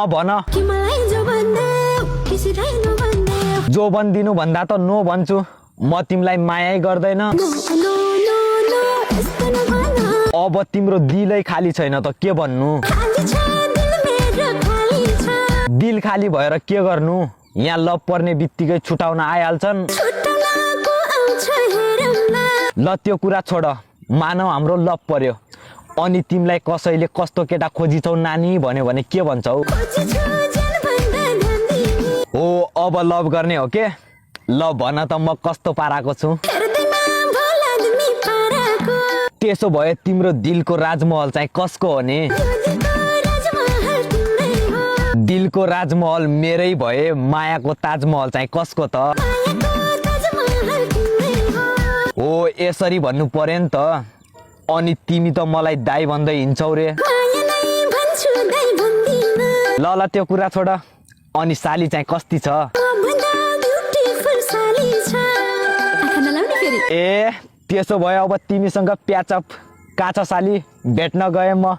भन जो बन्दिनु भन्दा त नो भन्छु म तिमीलाई माया गर्दैन अब तिम्रो दिलै खाली छैन त के भन्नु दिल खाली भएर के गर्नु यहाँ लभ पर्ने बित्तिकै छुटाउन आइहाल्छन् ल त्यो कुरा छोड मानव हाम्रो लभ पर्यो अनि तिमीलाई कसैले कस्तो केटा खोजिछौ नानी भन्यो भने के भन्छौ हो अब लभ गर्ने हो के ल भन त म कस्तो पाराको छु त्यसो भए तिम्रो दिलको राजमहल चाहिँ कसको हो नि दिलको राजमहल मेरै भए मायाको ताजमहल चाहिँ कसको त हो यसरी भन्नु पर्यो नि त अनि तिमी त मलाई दाइ भन्दै हिँड्छौ रे ल ल त्यो कुरा छोड अनि साली चाहिँ कस्ती छ ए त्यसो भए अब तिमीसँग प्याचअप काछ साली भेट्न गए म